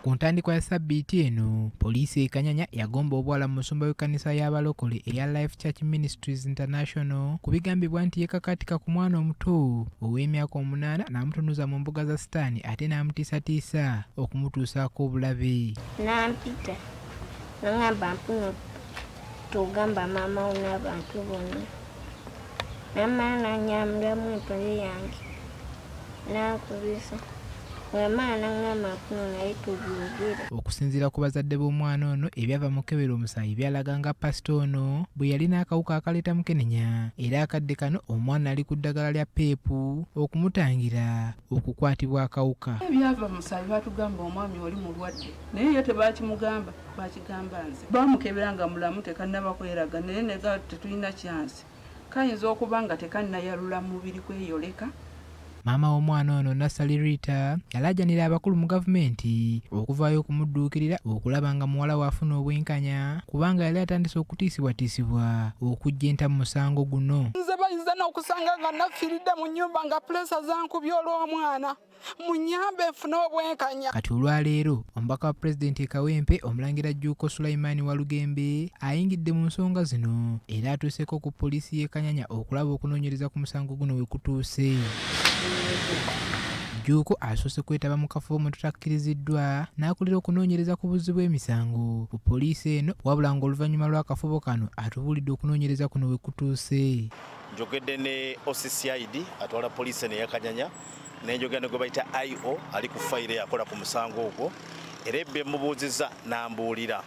Ku ntandikwa ya ssabbiiti eno, poliisi e Kanyanya yagomba obwala mu musumba w'ekkanisa y'abalokole eya Life Church Ministries International ku bigambibwa nti yeekakaatika ku mwana omuto ow'emyaka 8 n'amutunuza mu mbuga za sitaani ate n'amutiisatiisa okumutuusaako obulabe. Nampita n'angamba mpuno tugamba maama wo n'abantu bonna. Namala n'annyamulamu empale yange n'ankubisa. Okusinziira ku bazadde b'omwana ono ebyava mu kkebero omusaayi byalaga nga pasito ono bwe yali n'akawuka akaleeta mukenenya era akadde kano omwana ali ku ddagala lya peepu okumutangira okukwatibwa akawuka. Ebyava mu musaayi batugamba omwami oli mulwadde naye ye tebakimugamba, bakigamba nze. Bamukebera nga mulamu tekannaba kweraga naye nega tetulina kyansi. Kayinza okuba nga tekannayalula mubiri kweyoleka. Maama w'omwana ono Nasali Rita yalaajanira abakulu mu gavumenti okuvaayo okumudduukirira okulaba nga muwala waafuna obwenkanya kubanga yali atandise okutiisibwatiisibwa okujja enta mu musango guno. Nze bayinza n'okusanga nga nafiiridde mu nnyumba nga pulesa zankubye olw'omwana. Munyambe nfune obwenkanya. Kati olwaleero omubaka wa pulezidenti e Kawempe Omulangira Jjuuko Sulaiman Walugembe ayingidde mu nsonga zino era atuuseeko ku poliisi y'e Kanyanya okulaba okunoonyereza ku musango guno we kutuuse. Jjuuko asoose kwetaba mu kafubo mwe tutakkiriziddwa n'akulira okunoonyereza ku buzzi bw'emisango ku poliisi eno wabula ng'oluvannyuma lw'akafubo kano atubuulidde okunoonyereza kuno we kutuuse. Njogedde ne OCCID atwala poliisi eno eya Kanyanya n'enjogera ne gwe bayita IO ali ku fayiro yakola ku musango ogwo era ebbe mubuuzizza n'ambuulira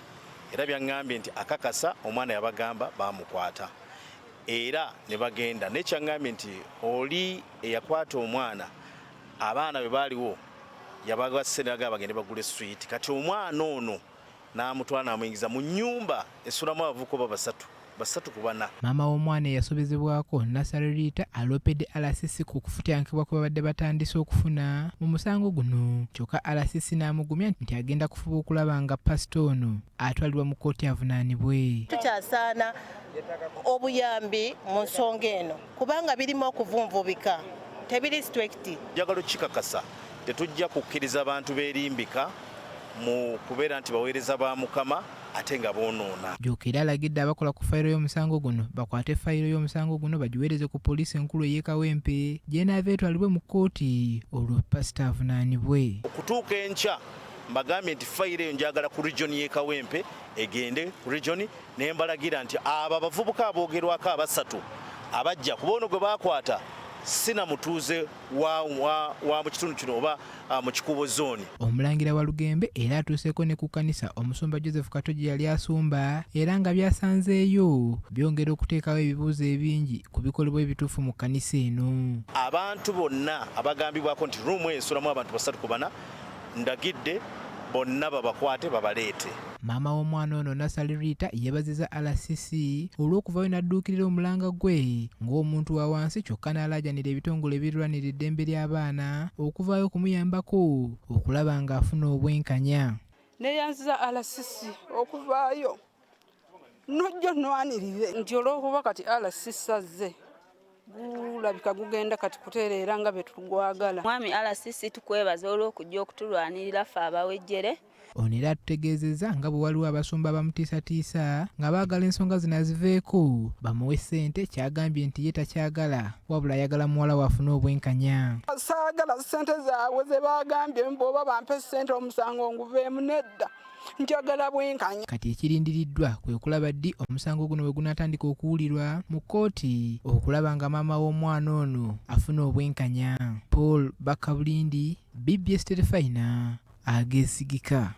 era byaŋŋambye nti akakasa omwana yabagamba bamukwata era ne bagenda nekyaŋŋambye nti oli eyakwata omwana abaana bwe baaliwo yabagasse naga bagende bagule switi kati omwana ono n'amutwala n'amuyingiza mu nnyumba esulamu abavubuka basatu ku bana. Maama w'omwana eyasobezebwako Nasali Rita aloopedde RCC ku kufutyankibwa kwe babadde batandise okufuna mu musango guno kyokka RCC n'amugumya nti agenda kufuba okulaba nga pasito ono atwalibwa mu kkooti avunaanibwe. Tukyasaana obuyambi mu nsonga eno kubanga birimu okuvunvubika tebiri strict. Njagala kikakasa tetujja kukkiriza abantu beerimbika mu kubeera nti baweereza ba Mukama ate nga boonoona. Jjuuko era alagidde abakola ku fayiro y'omusango guno bakwate fayiro y'omusango guno bagiweereze ku poliisi enkulu ey'e Kawempe gy'enaava etwalibwe mu kkooti olwo pasito avunaanibwe. Okutuuka enkya mbagambye nti fayiro eyo njagala ku regioni y'e Kawempe egende ku regioni ne mbalagira nti abo abavubuka aboogerwako abasatu abajja ku boono gwe baakwata sina mutuuze wa mu kitundu kino oba mu kikubo zooni. Omulangira Walugembe era atuuseeko ne ku kkanisa omusumba Joseph Katoji yali asumba era nga byasanzeeyo byongera okuteekawo ebibuuzo ebingi ku bikolebwa ebituufu mu kkanisa eno. Abantu bonna abagambibwako nti ruumu esulamu abantu 3 ku 4 ndagidde bonna babakwate babaleete. Maama w'omwana ono Nasali Rita yeebazizza RCC olw'okuvaayo n'adduukirira omulanga gwe ng'omuntu wa wansi kyokka n'alaajanira ebitongole ebirwanirira eddembe ly'abaana okuvaayo okumuyambako okulaba ng'afuna obwenkanya. Neeyanziza RCC okuvaayo n'ojja nnwanirire nti olw'okuba kati RCC azze gulabika gugenda kati kutereera nga betugwagala. Mwami RCC tukwebaza olw'okujja okutulwanirira ffe abawejjere. Ono era atutegeezezza nga bwe waliwo abasumba bamutiisatiisa nga baagala ensonga zino aziveeko bamuwe ssente kyagambye nti ye takyagala wabula ayagala muwala waafune obwenkanya. Saagala ssente zaabwe ze baagambye bw'oba bampe ssente omusango nguveemu nedda. Njagala bwenkanya. Kati ekirindiriddwa kwe kulaba ddi omusango guno bwe gunaatandika okuwulirwa mu kkooti okulaba nga maama w'omwana ono afuna obwenkanya. Paul Bakabulindi, BBS Terefayina, ageesigika.